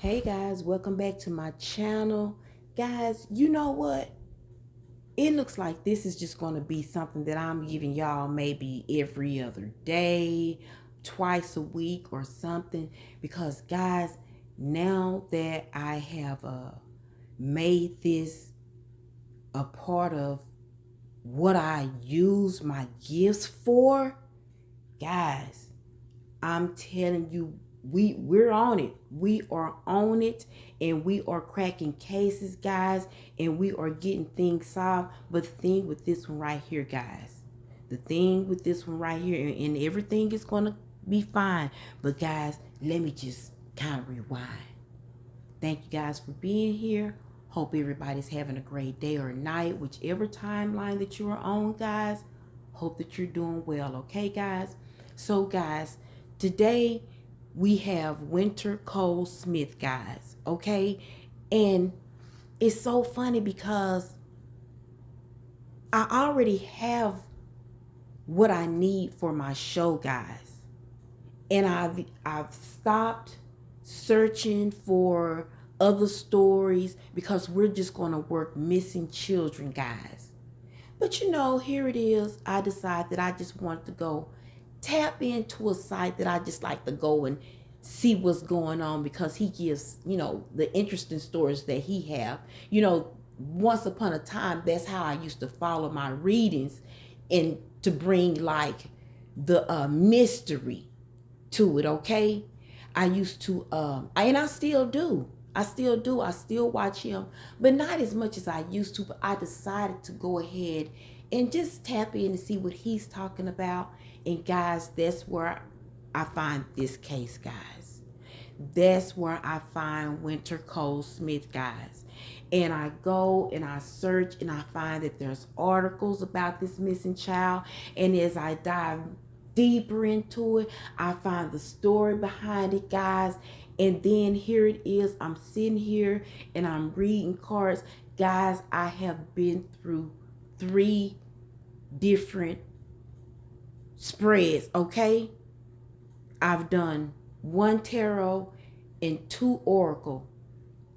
Hey guys, welcome back to my channel. Guys, you know what? It looks like this is just going to be something that I'm giving y'all maybe every other day, twice a week or something. Because guys, now that I have made this a part of what I use my gifts for, guys, I'm telling you, we're on it. We are on it, and we are cracking cases, guys, and we are getting things solved. But the thing with this one right here, guys, the thing with this one right here, and everything is gonna be fine. But guys, let me just kind of rewind. Thank you guys for being here. Hope everybody's having a great day or night, whichever timeline that you are on, guys. Hope that you're doing well, okay, guys? So, guys, today we have Wynter Cole Smith, guys, okay? And it's so funny because I already have what I need for my show, guys. And I've stopped searching for other stories because we're just going to work missing children, guys. But you know, here it is. I decided that I just wanted to go tap into a site that I just like to go and see what's going on, because he gives, the interesting stories that he have. Once upon a time, that's how I used to follow my readings, and to bring like the mystery to it, okay? I used to, and I still do. I still do. I still watch him, but not as much as I used to. But I decided to go ahead and just tap in and see what he's talking about. And guys, that's where I find this case, guys. That's where I find Wynter Cole Smith, guys. And I go and I search and I find that there's articles about this missing child. And as I dive deeper into it, I find the story behind it, guys. And then here it is. I'm sitting here and I'm reading cards. Guys, I have been through 3 different spreads, okay? I've done 1 tarot and 2 oracle.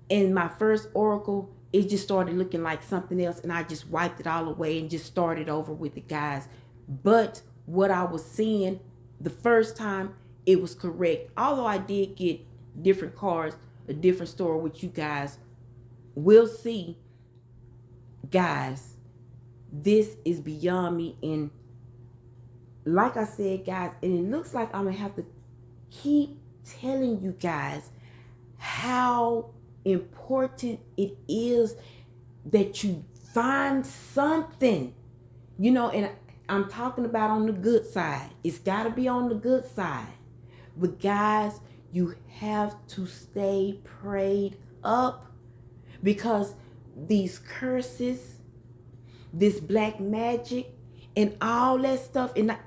And my first oracle, it just started looking like something else, and I just wiped it all away and just started over with it, guys. But what I was seeing the first time, it was correct. Although I did get different cards, a different story, which you guys will see. Guys, this is beyond me. And like I said, guys, and it looks like I'm gonna have to keep telling you guys how important it is that you find something, and I'm talking about on the good side. It's got to be on the good side. But guys, you have to stay prayed up, because these curses, this black magic, and all that stuff, and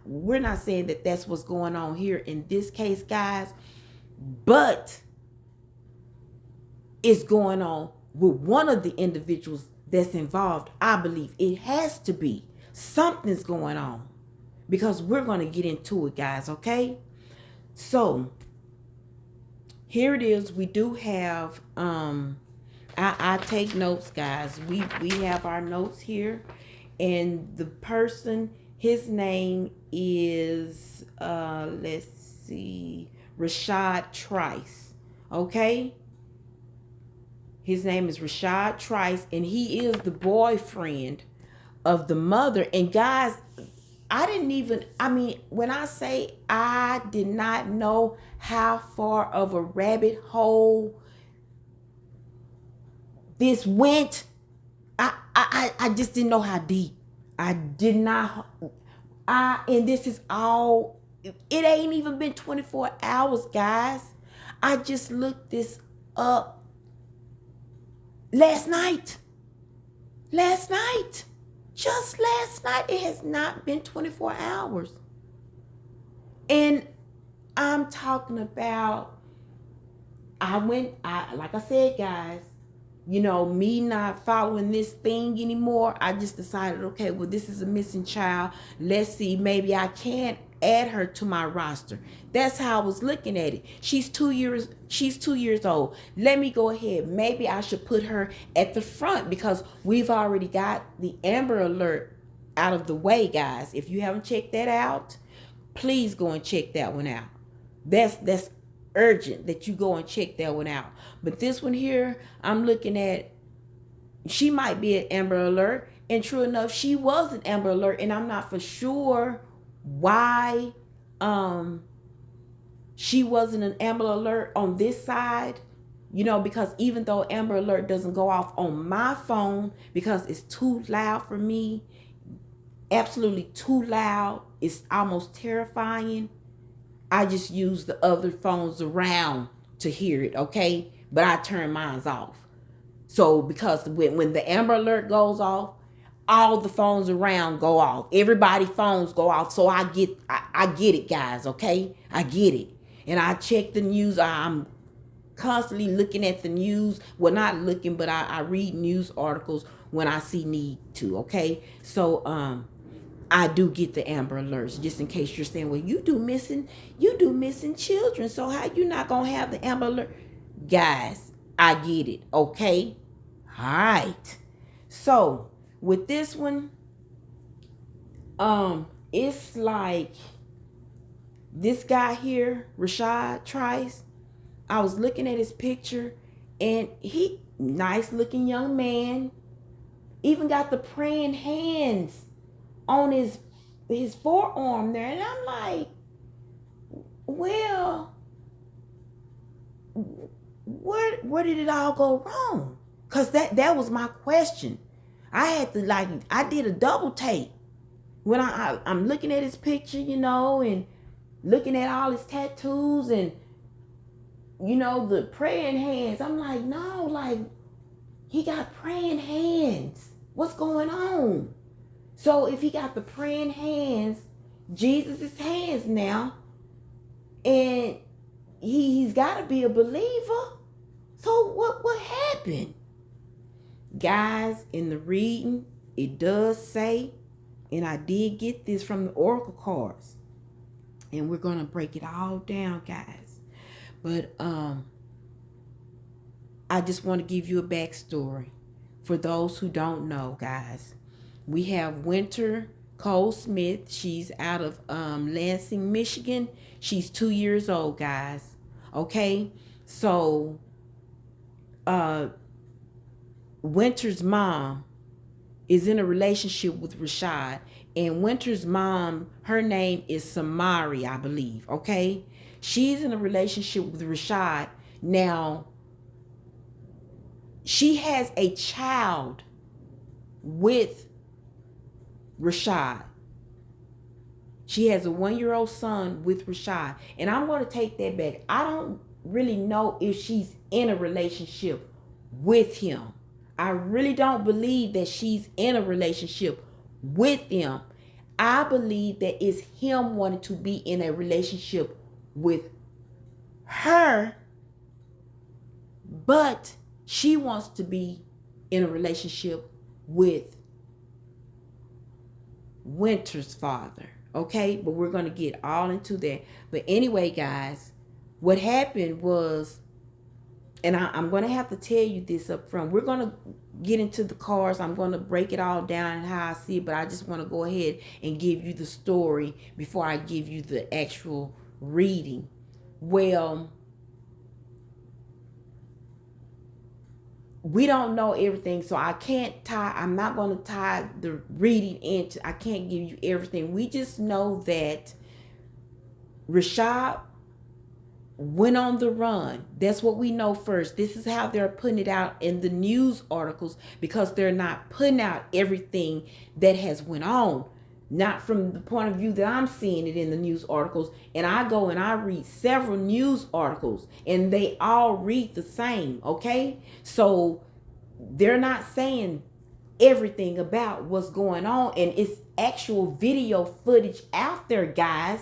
we're not saying that that's what's going on here in this case, guys, but it's going on with one of the individuals that's involved. I believe it has to be. Something's going on, because we're going to get into it, guys, okay? So here it is. We do have I take notes, guys. We have our notes here, and the person, his name is let's see, Rashad Trice, okay? His name is Rashad Trice, and he is the boyfriend of the mother. And guys, when I say I did not know how far of a rabbit hole this went, I just didn't know how deep. I did not, and this is all, it ain't even been 24 hours, guys. I just looked this up last night. Just last night. It has not been 24 hours. And I'm talking about, like I said, guys, me not following this anymore. I just decided, okay, well, this is a missing child. Let's see, maybe I can't add her to my roster. That's how I was looking at it. She's 2 years old. Let me go ahead. Maybe I should put her at the front because we've already got the Amber Alert out of the way, guys. If you haven't checked that out, please go and check that one out. That's urgent that you go and check that one out. But this one here, I'm looking at, she might be an Amber Alert, and true enough, she was an Amber Alert, and I'm not for sure why she wasn't an Amber Alert on this side, because even though Amber Alert doesn't go off on my phone because it's too loud for me, absolutely too loud, it's almost terrifying, I just use the other phones around to hear it, okay? But I turn mine off. So because when the Amber Alert goes off, all the phones around go off. Everybody's phones go off. So I get it, guys, okay? I get it. And I check the news. I'm constantly looking at the news. Well, not looking, but I read news articles when I see need to, okay? So I do get the Amber Alerts, just in case you're saying, well, you do missing children, so how you not gonna have the Amber Alert? Guys, I get it, okay? All right. So with this one, it's like this guy here, Rashad Trice. I was looking at his picture, and he nice looking young man, even got the praying hands on his forearm there, and I'm like, well, where did it all go wrong? Because that was my question. I did a double take when I'm looking at his picture, and looking at all his tattoos and the praying hands. I'm like, no, like he got praying hands. What's going on? So if he got the praying hands, Jesus' hands now, and he's got to be a believer. So what happened? Guys, in the reading, it does say, and I did get this from the oracle cards, and we're going to break it all down, guys. But I just want to give you a backstory for those who don't know, guys. We have Wynter Cole Smith. She's out of Lansing, Michigan. She's 2 years old, guys. Okay? So, Wynter's mom is in a relationship with Rashad. And Wynter's mom, her name is Samari, I believe. Okay? She's in a relationship with Rashad. Now, she has a child with Rashad. She has a 1-year-old son with Rashad. And I'm going to take that back. I don't really know if she's in a relationship with him. I really don't believe that she's in a relationship with him. I believe that it's him wanting to be in a relationship with her, but she wants to be in a relationship with Wynter's father. Okay, but we're going to get all into that. But anyway, guys, what happened was, and I'm going to have to tell you this up front. We're going to get into the cards. I'm going to break it all down and how I see it, but I just want to go ahead and give you the story before I give you the actual reading. Well, we don't know everything, so I'm not going to tie the reading into, I can't give you everything. We just know that Rashad went on the run. That's what we know first. This is how they're putting it out in the news articles, because they're not putting out everything that has went on. Not from the point of view that I'm seeing it in the news articles. And I go and I read several news articles, and they all read the same, okay? So they're not saying everything about what's going on, and it's actual video footage out there, guys.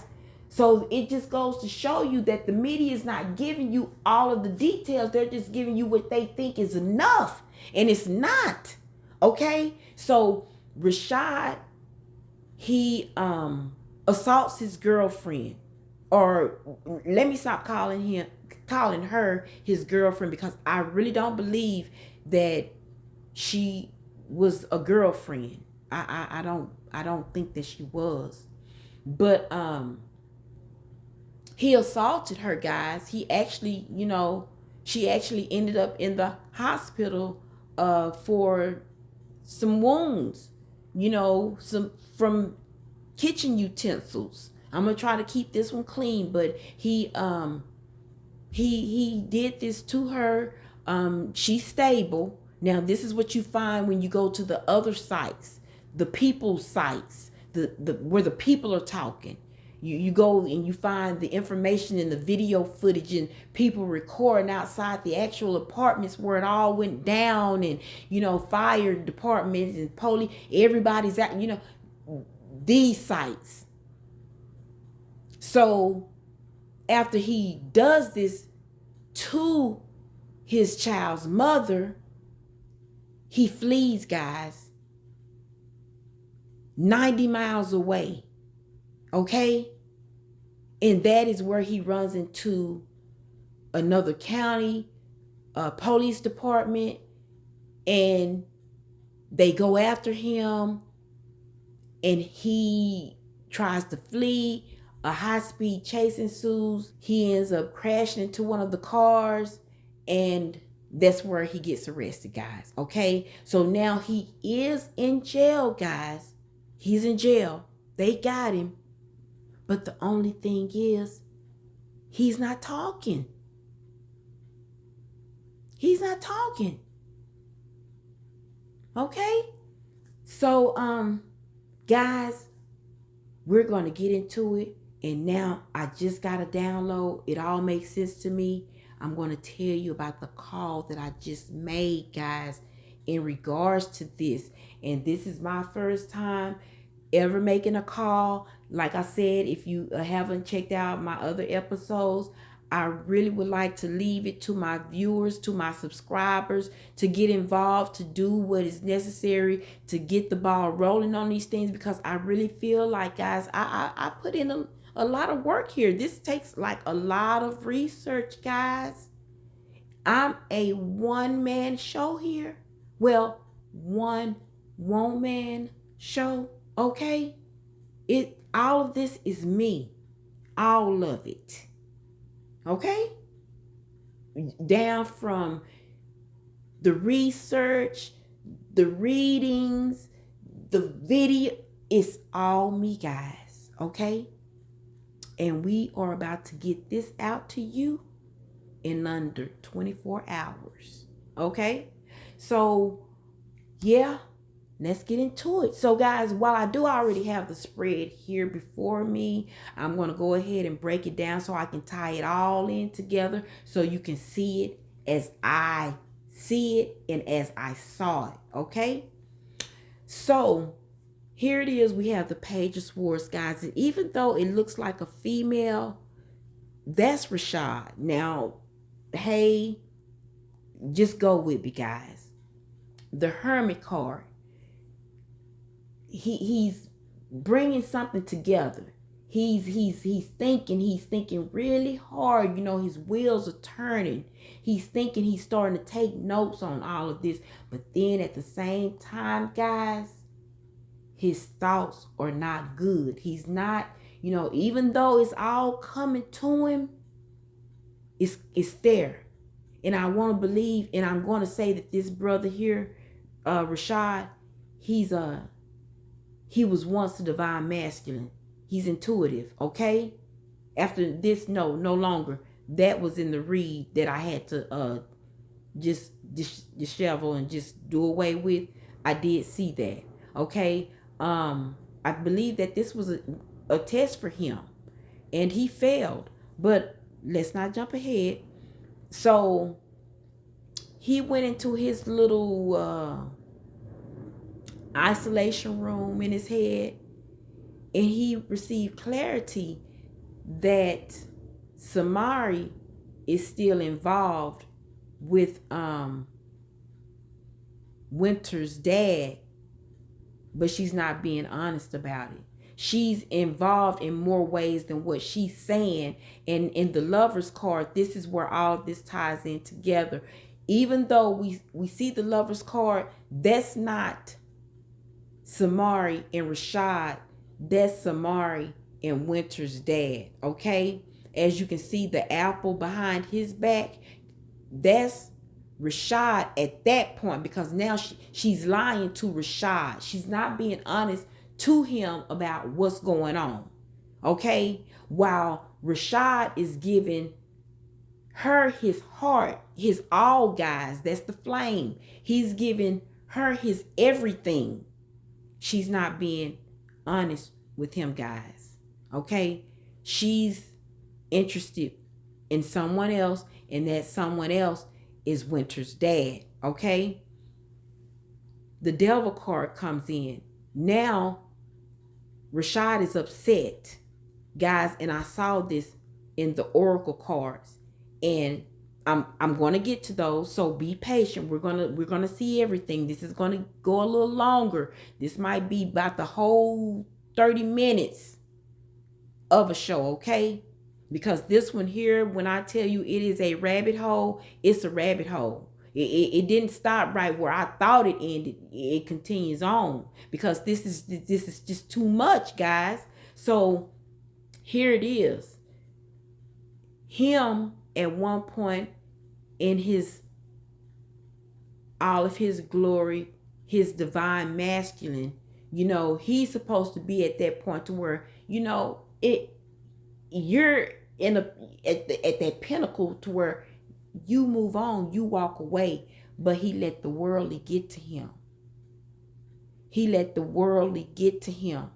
So it just goes to show you that the media is not giving you all of the details. They're just giving you what they think is enough, and it's not, okay? So Rashad, he assaults his girlfriend, or let me stop calling her his girlfriend, because I really don't believe that she was a girlfriend. I don't think that she was. But he assaulted her, guys. He actually, she actually ended up in the hospital for some wounds, some from kitchen utensils. I'm gonna try to keep this one clean, but he did this to her. She's stable. Now this is what you find when you go to the other sites, the people sites, the where the people are talking. You go and you find the information in the video footage and people recording outside the actual apartments where it all went down, and fire departments and police, everybody's at these sites. So after he does this to his child's mother, he flees, guys, 90 miles away. Okay? And that is where he runs into another county, police department, and they go after him, and he tries to flee. A high-speed chase ensues. He ends up crashing into one of the cars, and that's where he gets arrested, guys. Okay? So now he is in jail, guys. He's in jail. They got him. But the only thing is, he's not talking. He's not talking. Okay? So, guys, we're going to get into it. And now I just got a download. It all makes sense to me. I'm going to tell you about the call that I just made, guys, in regards to this. And this is my first time ever making a call. Like I said, if you haven't checked out my other episodes, I really would like to leave it to my viewers, to my subscribers, to get involved, to do what is necessary to get the ball rolling on these things, because I really feel like, guys, I put in a lot of work here. This takes like a lot of research, guys. I'm a one-man show here. Well, one-woman show, okay? All of this is me. All of it. Okay? Down from the research, the readings, the video, it's all me, guys. Okay? And we are about to get this out to you in under 24 hours. Okay? So, yeah, let's get into it. So, guys, while I do already have the spread here before me, I'm going to go ahead and break it down so I can tie it all in together so you can see it as I see it and as I saw it. Okay? So, here it is. We have the Page of Swords, guys. And even though it looks like a female, that's Rashad. Now, hey, just go with me, guys. The Hermit card. He's bringing something together. He's thinking really hard. His wheels are turning. He's thinking, he's starting to take notes on all of this. But then at the same time, guys, his thoughts are not good. He's not, even though it's all coming to him, it's there. And I want to believe, and I'm going to say that this brother here, Rashad, he was once the divine masculine. He's intuitive, okay? After this, no longer. That was in the read that I had to just dishevel and just do away with. I did see that, okay? I believe that this was a test for him, and he failed. But let's not jump ahead. So he went into his little isolation room in his head, and he received clarity that Samari is still involved with Wynter's dad, but she's not being honest about it. She's involved in more ways than what she's saying. And in the Lover's card, this is where all this ties in together. Even though we see the Lover's card, that's not Samari and Rashad. That's Samari and Wynter's dad. Okay? As you can see, the apple behind his back, that's Rashad at that point, because now she's lying to Rashad. She's not being honest to him about what's going on. Okay? While Rashad is giving her his heart, his all, guys. That's the flame. He's giving her his everything. She's not being honest with him, guys. Okay? She's interested in someone else, and that someone else is Wynter's dad. Okay? The devil card comes in. Now, Rashad is upset, guys, and I saw this in the oracle cards, and I'm going to get to those, so be patient. We're going to see everything. This is going to go a little longer. This might be about the whole 30 minutes of a show, okay? Because this one here, when I tell you it is a rabbit hole, it's a rabbit hole. It didn't stop right where I thought it ended. It continues on, because this is just too much, guys. So here it is. Him at one point in all of his glory, his divine masculine, he's supposed to be at that point to where, you're at that pinnacle to where you move on, you walk away. But he let the worldly get to him. He let the worldly get to him.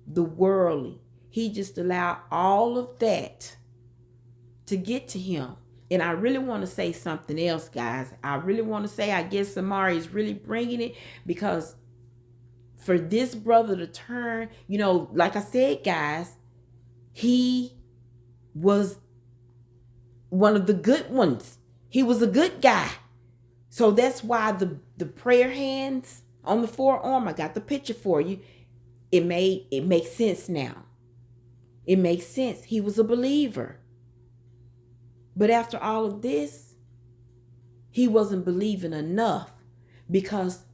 The worldly. He just allowed all of that to get to him. And I really want to say something else, guys. I really want to say, I guess Samari is really bringing it, because for this brother to turn, like I said, guys, he was one of the good ones. He was a good guy. So that's why the prayer hands on the forearm, I got the picture for you. It makes sense now. It makes sense. He was a believer. But after all of this, he wasn't believing enough, because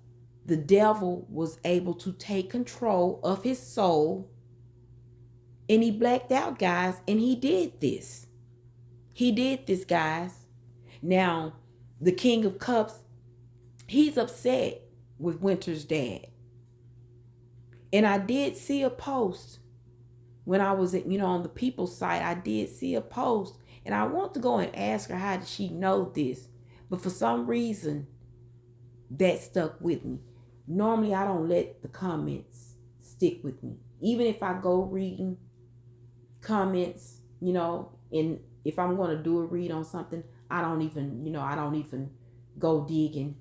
the devil was able to take control of his soul, and he blacked out, guys, and he did this. He did this, guys. Now, the King of Cups, he's upset with Wynter's dad. And I did see a post when I was at, on the people's site. I did see a post, and I want to go and ask her, how did she know this? But for some reason, that stuck with me. Normally, I don't let the comments stick with me. Even if I go reading comments, and if I'm going to do a read on something, I don't even go digging.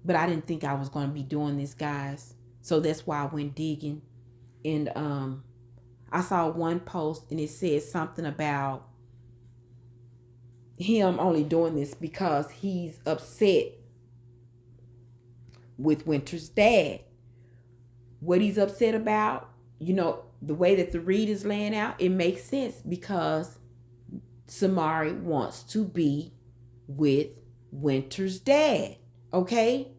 But I didn't think I was going to be doing this, guys. So that's why I went digging. And I saw one post, and it said something about him only doing this because he's upset with Wynter's dad. What he's upset about, the way that the read is laying out, it makes sense, because Samari wants to be with Wynter's dad. Okay?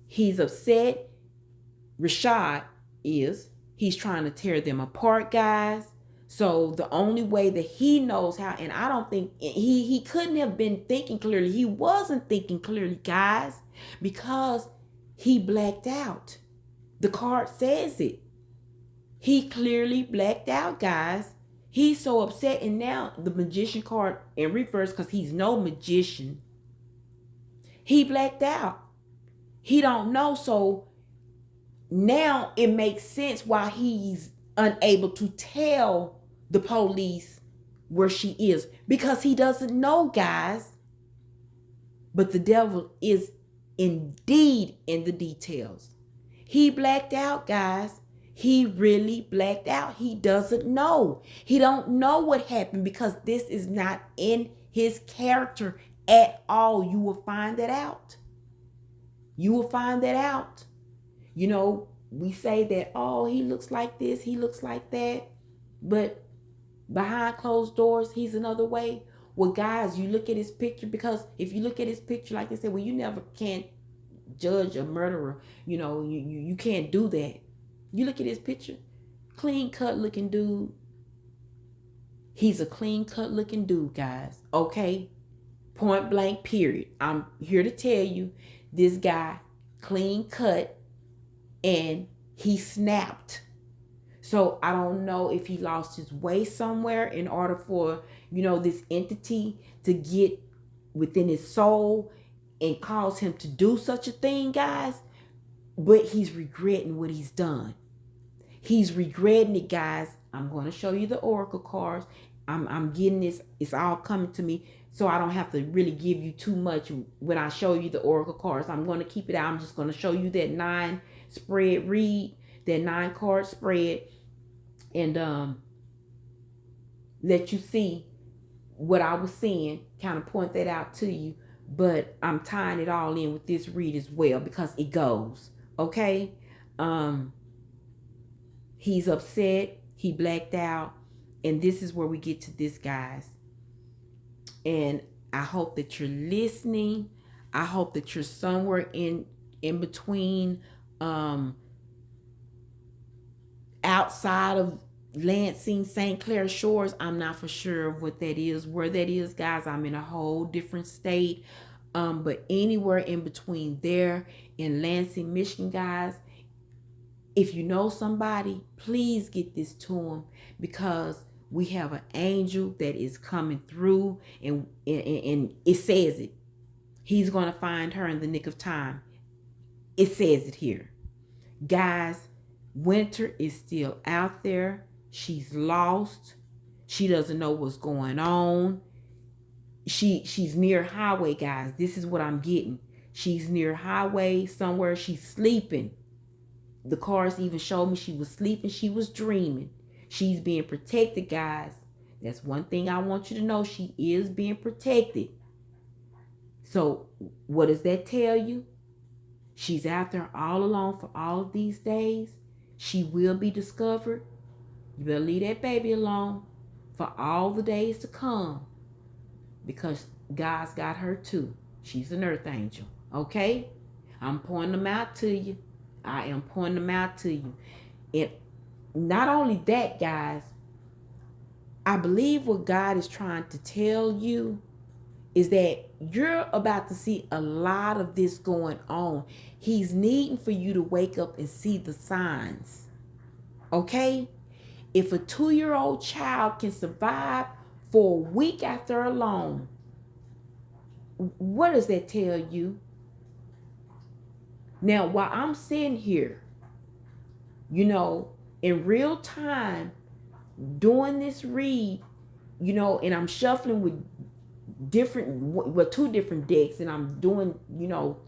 He's upset. Rashad he's trying to tear them apart, guys. So the only way that he knows how, and I don't think he couldn't have been thinking clearly. He wasn't thinking clearly, guys, because he blacked out. The card says it. He clearly blacked out, guys. He's so upset. And now the magician card in reverse, because he's no magician. He blacked out. He don't know. So now it makes sense why he's unable to tell the police where she is, because he doesn't know, guys. But the devil is indeed in the details. He blacked out, guys. He really blacked out. He doesn't know. He don't know what happened, because this is not in his character at all. You will find that out. You will find that out. we say that, oh, he looks like this, he looks like that, but behind closed doors, he's another way. Well, guys, you look at his picture, because if you look at his picture, like I said, well, you never can't judge a murderer. You can't do that. You look at his picture, clean cut looking dude. He's a clean cut looking dude, guys. Okay? Point blank, period. I'm here to tell you, this guy, clean cut, and he snapped. So I don't know if he lost his way somewhere in order for, this entity to get within his soul and cause him to do such a thing, guys. But he's regretting what he's done. He's regretting it, guys. I'm going to show you the oracle cards. I'm getting this. It's all coming to me, so I don't have to really give you too much when I show you the oracle cards. I'm going to keep it out. I'm just going to show you that 9 spread read, that 9 card spread, and let you see what I was seeing, kind of point that out to you. But I'm tying it all in with this read as well, because it goes. Okay? He's upset. He blacked out. And this is where we get to this, guys. And I hope that you're listening. I hope that you're somewhere in between, outside of Lansing, St. Clair Shores. I'm not for sure what that is, where that is, guys. I'm in a whole different state. But anywhere in between there in Lansing, Michigan, guys, if you know somebody, please get this to them, because we have an angel that is coming through, and it says it. He's going to find her in the nick of time. It says it here. Guys, Wynter is still out there. She's lost. She doesn't know what's going on. She's near highway, guys. This is what I'm getting. She's near highway somewhere. She's sleeping. The cards even showed me she was sleeping. She was dreaming. She's being protected, guys. That's one thing I want you to know. She is being protected. So what does that tell you? She's out there all alone for all of these days. She will be discovered. You better leave that baby alone for all the days to come, because God's got her too. She's an earth angel. Okay? I'm pointing them out to you. I am pointing them out to you. And not only that, guys, I believe what God is trying to tell you is that you're about to see a lot of this going on. He's needing for you to wake up and see the signs. Okay? If a 2-year-old child can survive for a week after a loan, what does that tell you? Now, while I'm sitting here, in real time, doing this read, and I'm shuffling with 2 different decks, and I'm doing,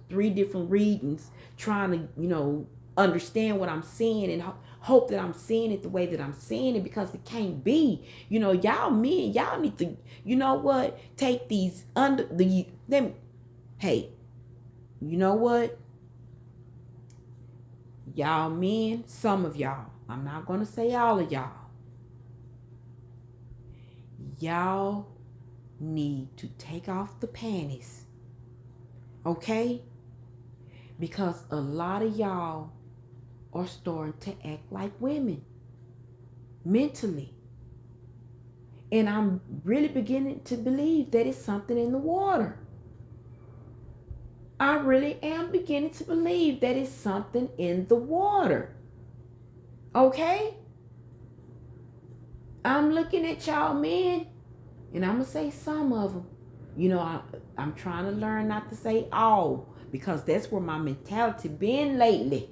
3 different readings, trying to, understand what I'm seeing, and hope that I'm seeing it the way that I'm seeing it, because it can't be. Y'all need to, take these hey, you know what? Y'all men, some of y'all, I'm not going to say all of y'all need to take off the panties. Okay? Because a lot of y'all are starting to act like women mentally. And I'm really beginning to believe that it's something in the water. I really am beginning to believe that it's something in the water. Okay? I'm looking at y'all men, and I'm going to say some of them. I'm trying to learn not to say all, because that's where my mentality been lately.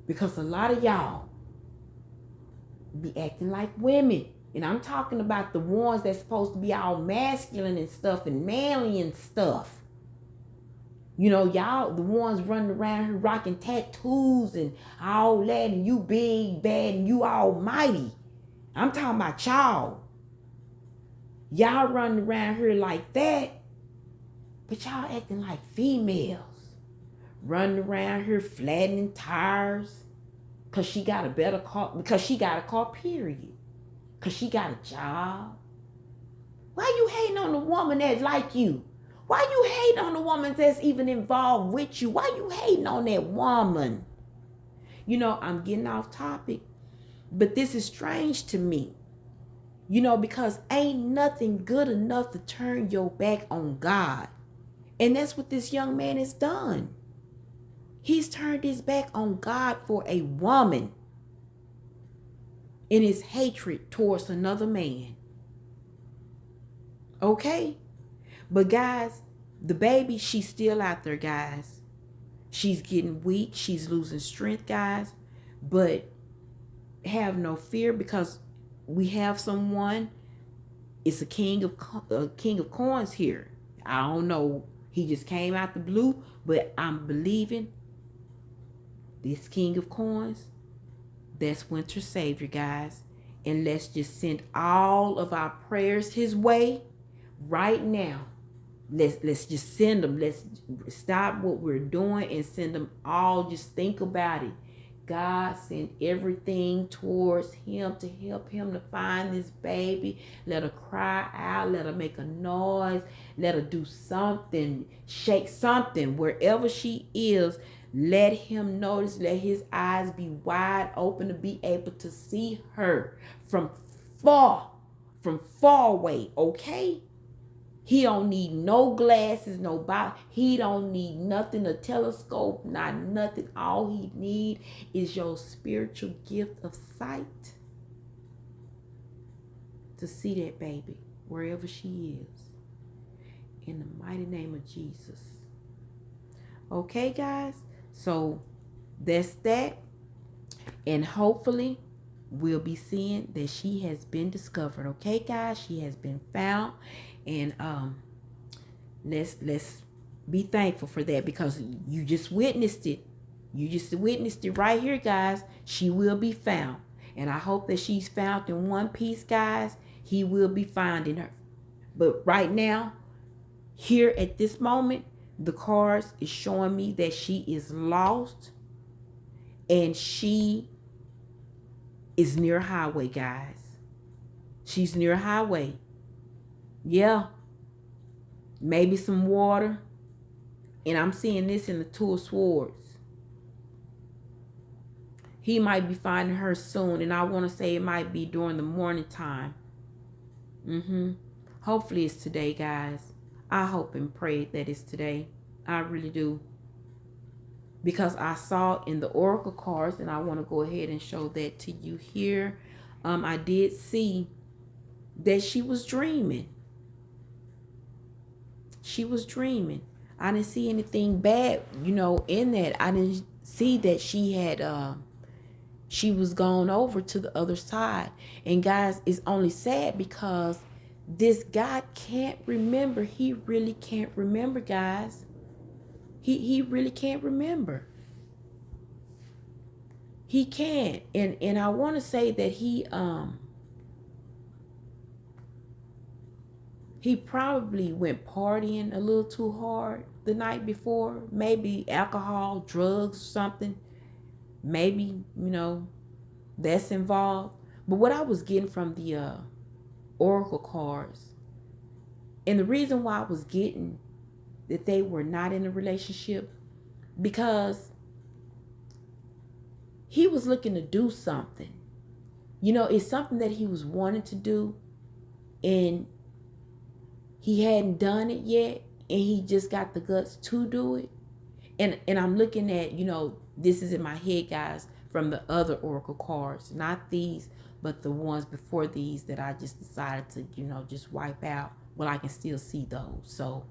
Because a lot of y'all be acting like women. And I'm talking about the ones that's supposed to be all masculine and stuff and manly and stuff. Y'all, the ones running around here rocking tattoos and all that, and you big, bad, and you almighty. I'm talking about y'all. Y'all running around here like that, but y'all acting like females. running around here flattening tires because she got a better car, because she got a car, period. Because she got a job. Why you hating on the woman that's like you? Why you hating on the woman that's even involved with you? Why you hating on that woman? You know, I'm getting off topic, but this is strange to me. You know, because ain't nothing good enough to turn your back on God. And that's what this young man has done. He's turned his back on God for a woman in his hatred towards another man. Okay? But guys, the baby, she's still out there, guys. She's getting weak. She's losing strength, guys. But have no fear, because we have someone. It's a king of coins here. I don't know. He just came out the blue, but I'm believing this king of coins, that's Wynter's savior, guys. And let's just send all of our prayers his way right now. Let's just send them. Let's stop what we're doing and send them all. Just think about it. God sent everything towards him to help him to find this baby. Let her cry out. Let her make a noise. Let her do something. Shake something. Wherever she is, let him notice. Let his eyes be wide open to be able to see her from far away, okay? He don't need no glasses, no box. He don't need nothing, a telescope, not nothing. All he need is your spiritual gift of sight to see that baby wherever she is. In the mighty name of Jesus. Okay, guys? So that's that. And hopefully we'll be seeing that she has been discovered. Okay, guys? She has been found. And let's be thankful for that, because you just witnessed it. You just witnessed it right here, guys. She will be found. And I hope that she's found in one piece, guys. He will be finding her. But right now, here at this moment, the cards is showing me that she is lost. And she is near highway, guys. She's near highway. Yeah. Maybe some water. And I'm seeing this in the Two of Swords. He might be finding her soon. And I want to say it might be during the morning time. Hopefully it's today, guys. I hope and pray that it's today. I really do. Because I saw in the oracle cards, and I want to go ahead and show that to you here. I did see that she was dreaming. She was dreaming. I didn't see anything bad, in that. I didn't see that she had, she was gone over to the other side. And guys, it's only sad because this guy can't remember. He really can't remember, guys. He really can't remember. He can't. And I want to say that he probably went partying a little too hard the night before. Maybe alcohol, drugs, something. Maybe, that's involved. But what I was getting from the oracle cards, and the reason why I was getting that they were not in a relationship, because he was looking to do something. It's something that he was wanting to do, and he hadn't done it yet, and he just got the guts to do it. And I'm looking at, this is in my head, guys, from the other oracle cards, not these, but the ones before these that I just decided to, just wipe out. Well, I can still see those. So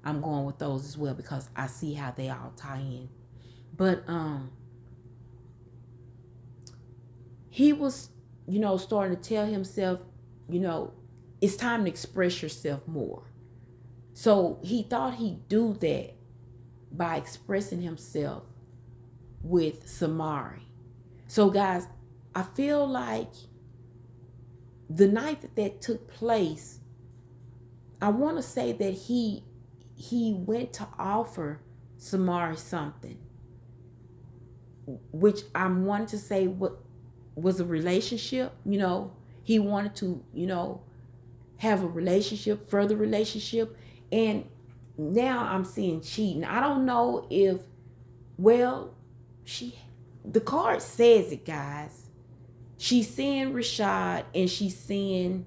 I'm going with those as well, because I see how they all tie in. But he was, starting to tell himself, it's time to express yourself more. So he thought he'd do that by expressing himself with Samari. So guys, I feel like the night that took place, I want to say that he went to offer Samari something, which I'm wanting to say what was a relationship. He wanted to, have a relationship, further relationship, and now I'm seeing cheating. I don't know if, well, the card says it, guys. She's seeing Rashad and she's seeing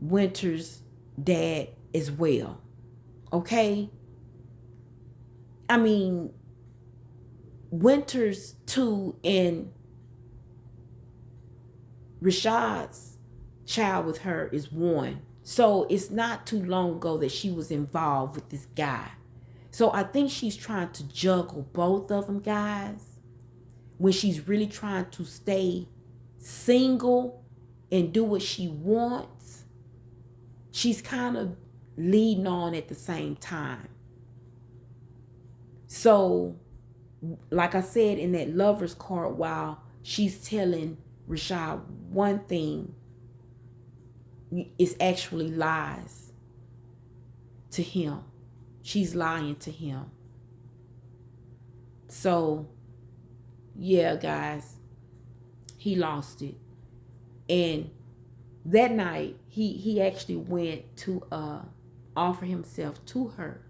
Wynter's dad as well. Okay? I mean, Wynter's 2 and Rashad's child with her is 1. So it's not too long ago that she was involved with this guy. So I think she's trying to juggle both of them, guys, when she's really trying to stay single and do what she wants. She's kind of leading on at the same time. So, like I said in that Lover's card, while she's telling Rashad one thing, it's actually lies to him. She's lying to him. So, yeah, guys, he lost it. And that night, he actually went to offer himself to her.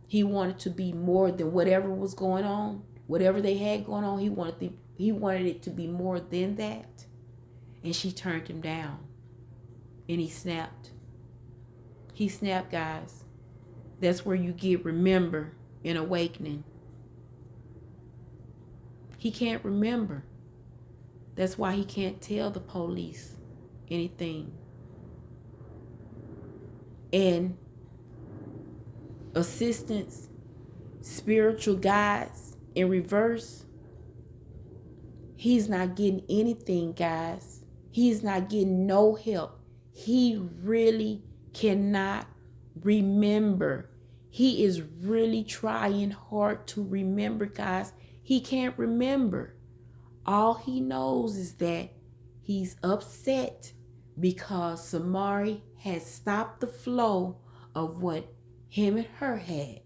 He wanted to be more than whatever was going on, whatever they had going on. He wanted it to be more than that. And she turned him down. And he snapped. He snapped, guys. That's where you get remember in awakening. He can't remember. That's why he can't tell the police anything. And assistance, spiritual guides in reverse, he's not getting anything, guys. He's not getting no help. He really cannot remember. He is really trying hard to remember, guys. He can't remember. All he knows is that he's upset because Samari has stopped the flow of what him and her had.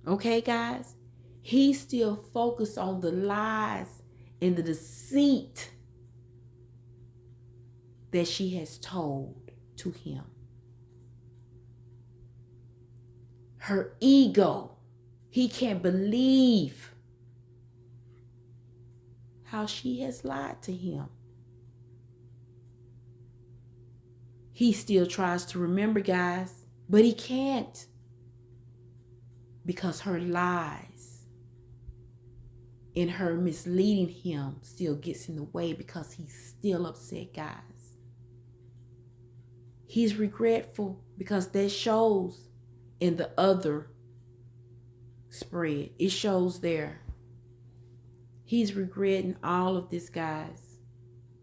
Okay, guys? He's still focused on the lies and the deceit that she has told to him. Her ego. He can't believe how she has lied to him. He still tries to remember, guys, but he can't, because her lies and her misleading him still gets in the way, because he's still upset, guys. He's regretful because that shows in the other spread. It shows there. He's regretting all of this, guys.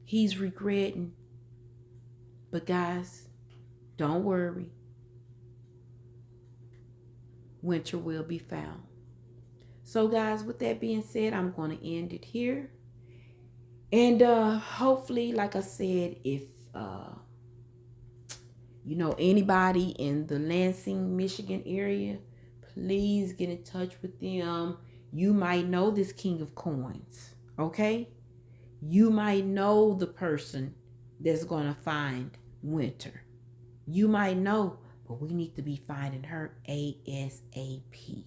He's regretting. But guys, don't worry. Wynter will be found. So guys, with that being said, I'm going to end it here. And hopefully, like I said, if you know anybody in the Lansing, Michigan area, please get in touch with them. You might know this King of Coins, okay? You might know the person that's going to find Wynter. You might know, but we need to be finding her ASAP.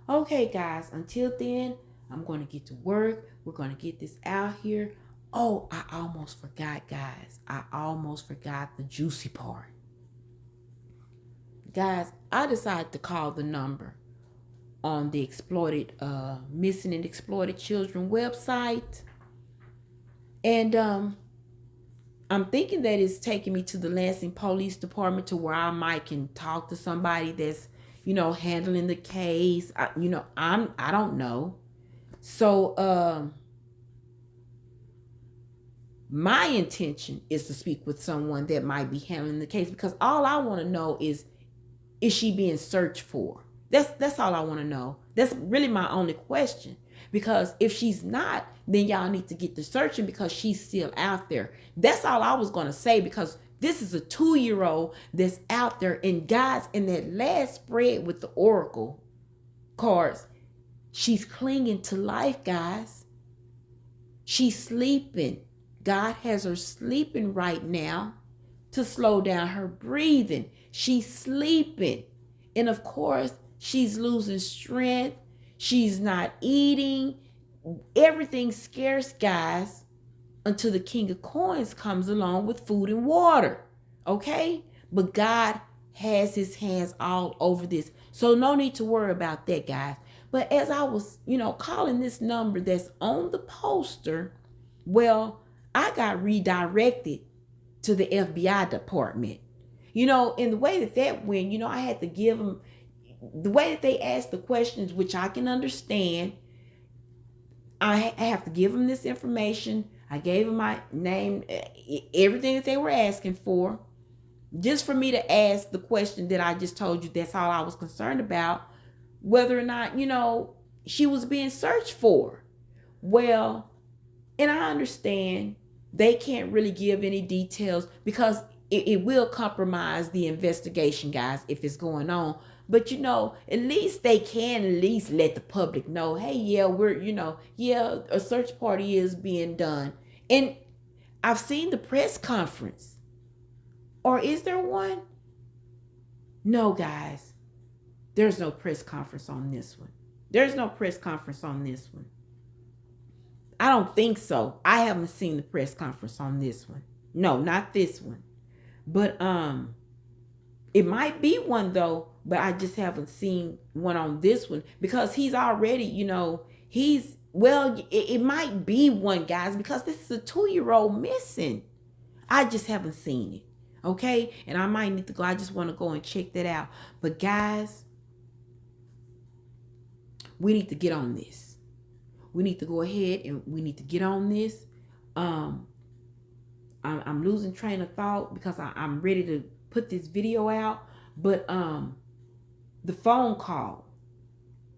Okay, guys, until then, I'm going to get to work. We're going to get this out here. Oh, I almost forgot, guys. I almost forgot the juicy part. Guys, I decided to call the number on the missing and exploited children website. And I'm thinking that it's taking me to the Lansing Police Department, to where I might can talk to somebody that's, handling the case. I don't know. So my intention is to speak with someone that might be handling the case, because all I want to know is she being searched for? That's all I want to know. That's really my only question. Because if she's not, then y'all need to get to searching, because she's still out there. That's all I was going to say, because This is a 2-year-old that's out there. And guys, in that last spread with the oracle cards, she's clinging to life, guys. She's sleeping. God has her sleeping right now to slow down her breathing. She's sleeping. And of course, she's losing strength. She's not eating. Everything's scarce, guys, until the King of Coins comes along with food and water. Okay? But God has his hands all over this. So no need to worry about that, guys. But as I was, calling this number that's on the poster, well, I got redirected to the FBI department. In the way that went, I had to give them, the way that they asked the questions, which I can understand, I have to give them this information. I gave them my name, everything that they were asking for, just for me to ask the question that I just told you. That's all I was concerned about, whether or not, she was being searched for. Well, and I understand they can't really give any details because it will compromise the investigation, guys, if it's going on. But at least they can at least let the public know, hey, yeah, we're, a search party is being done. And I've seen the press conference. Or is there one? No, guys. There's no press conference on this one. There's no press conference on this one. I don't think so. I haven't seen the press conference on this one. No, not this one. But it might be one though, but I just haven't seen one on this one because he's already, it might be one, guys, because this is a 2-year-old missing. I just haven't seen it. Okay? And I might need to go. I just want to go and check that out. But guys, we need to get on this. We need to go ahead and we need to get on this. I'm losing train of thought because I'm ready to put this video out. But the phone call.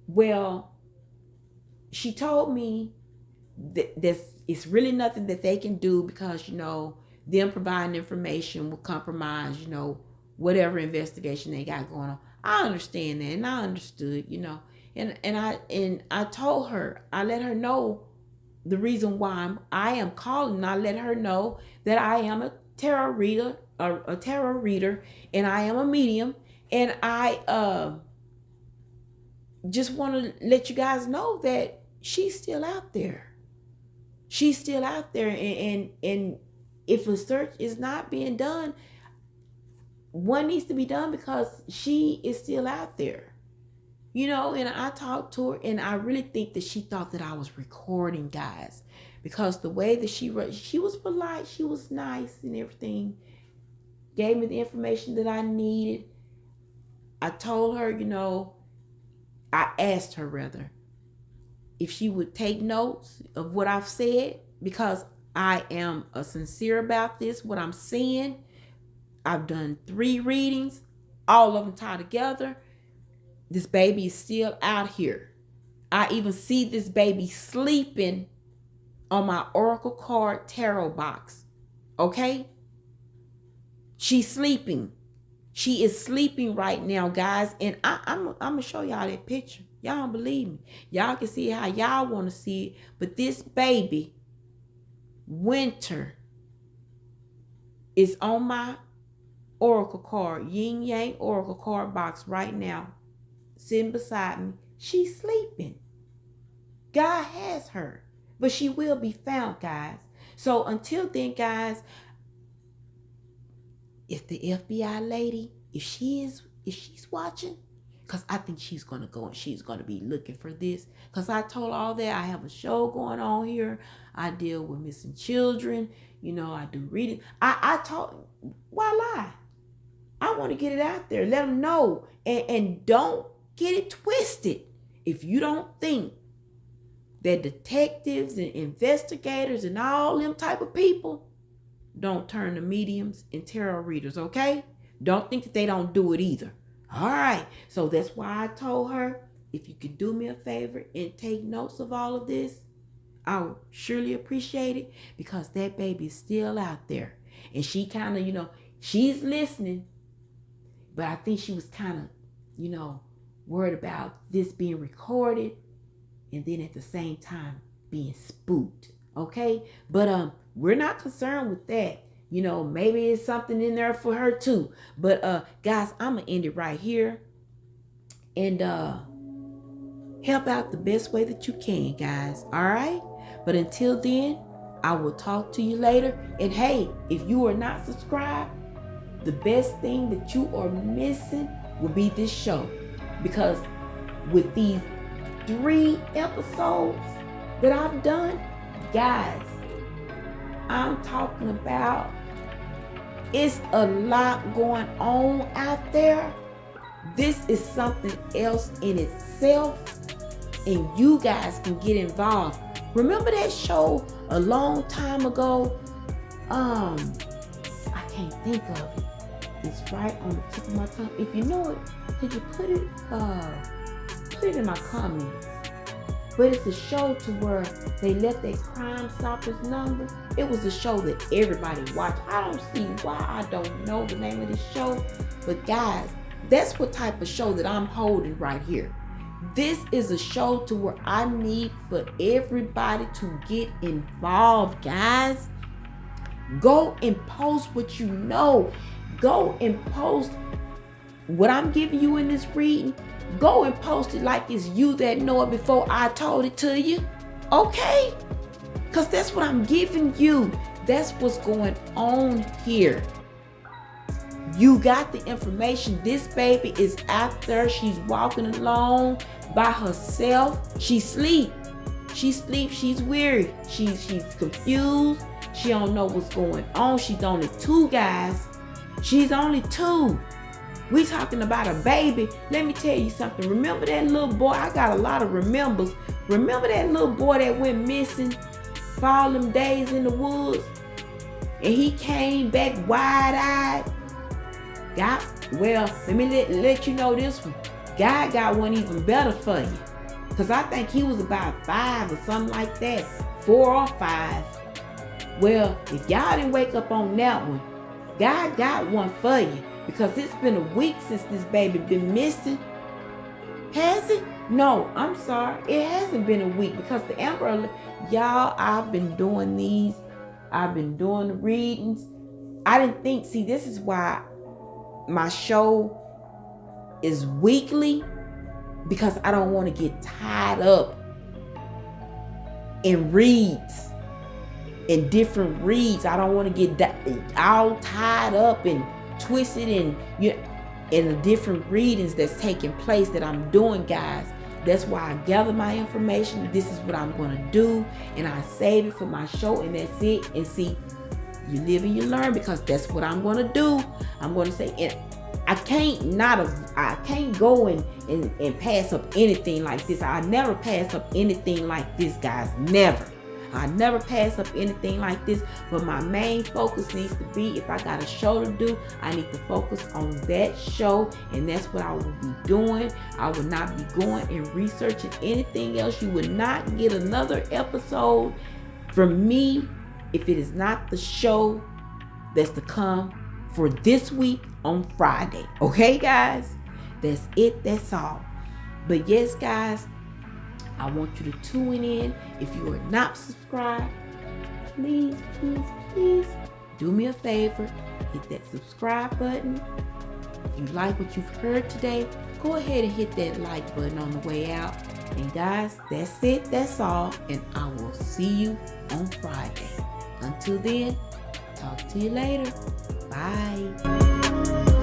Well, she told me that it's really nothing that they can do because, them providing information will compromise, whatever investigation they got going on. I understand that, and I understood, and I told her, I let her know the reason why I am calling. I let her know that I am a tarot reader, and I am a medium, and I just want to let you guys know that she's still out there. She's still out there, and if a search is not being done, one needs to be done because she is still out there. And I talked to her, and I really think that she thought that I was recording, guys, because the way that she was polite, she was nice and everything, gave me the information that I needed. I told her, I asked her rather if she would take notes of what I've said, because I am sincere about this, what I'm saying. I've done 3 readings, all of them tied together. This baby is still out here. I even see this baby sleeping on my Oracle card tarot box. Okay? She's sleeping. She is sleeping right now, guys. And I'm going to show y'all that picture. Y'all don't believe me. Y'all can see it how y'all want to see it. But this baby, Wynter, is on my Oracle card, Yin Yang Oracle card box right now, sitting beside me. She's sleeping. God has her, but she will be found, guys. So until then, guys, if the FBI lady, if she's watching, because I think she's going to go and she's going to be looking for this, because I told all that I have a show going on here. I deal with missing children. I do reading. I talk, why lie? I want to get it out there. Let them know. And don't get it twisted. If you don't think that detectives and investigators and all them type of people don't turn to mediums and tarot readers, okay? Don't think that they don't do it either. All right. So that's why I told her, if you could do me a favor and take notes of all of this, I would surely appreciate it, because that baby is still out there. And she kind of, She's listening, but I think she was kind of, worried about this being recorded and then at the same time being spooked. Okay? But we're not concerned with that. Maybe it's something in there for her too. But guys, I'm gonna end it right here. And help out the best way that you can, guys. All right? But until then, I will talk to you later. And hey, if you are not subscribed, the best thing that you are missing will be this show. Because with these 3 episodes that I've done, guys, I'm talking about, it's a lot going on out there. This is something else in itself, and you guys can get involved. Remember that show a long time ago? I can't think of it. It's right on the tip of my tongue. If you know it, could you put it in my comments? But it's a show to where they left that Crime Stoppers number. It was a show that everybody watched. I don't see why. I don't know the name of the show. But guys, that's what type of show that I'm holding right here. This is a show to where I need for everybody to get involved, guys. Go and post what you know. Go and post what I'm giving you in this reading. Go and post it like it's you that know it before I told it to you. Okay? Because that's what I'm giving you. That's what's going on here. You got the information. This baby is out there. She's walking along by herself. She sleeps. She's weary. She's confused. She don't know what's going on. She's only 2, guys. She's only 2. We talking about a baby. Let me tell you something. Remember that little boy? I got a lot of remembers. Remember that little boy that went missing for all them days in the woods? And he came back wide-eyed. Let me let you know this one. God got one even better for you. Because I think he was about 5 or something like that. 4 or 5. Well, if y'all didn't wake up on that one, God got one for you. Because it's been a week since this baby been missing. Has it? No, I'm sorry. It hasn't been a week because the Amber, y'all, I've been doing these. I've been doing the readings. I didn't think, see, this is why my show is weekly, because I don't want to get tied up in reads, in different reads. I don't want to get all tied up and twisted in the different readings that's taking place that I'm doing, guys. That's why I gather my information. This is what I'm going to do, and I save it for my show, and that's it. And see, you live and you learn, because that's what I'm going to do. I'm going to say, and I can't go and pass up anything like this. I never pass up anything like this, guys. Never. I never pass up anything like this. But my main focus needs to be, if I got a show to do, I need to focus on that show. And that's what I will be doing. I will not be going and researching anything else. You will not get another episode from me if it is not the show that's to come for this week on Friday. Okay, guys? That's it. That's all. But yes, guys, I want you to tune in. If you are not subscribed, please do me a favor. Hit that subscribe button. If you like what you've heard today, go ahead and hit that like button on the way out. And guys, that's it. That's all. And I will see you on Friday. Until then, talk to you later. Bye.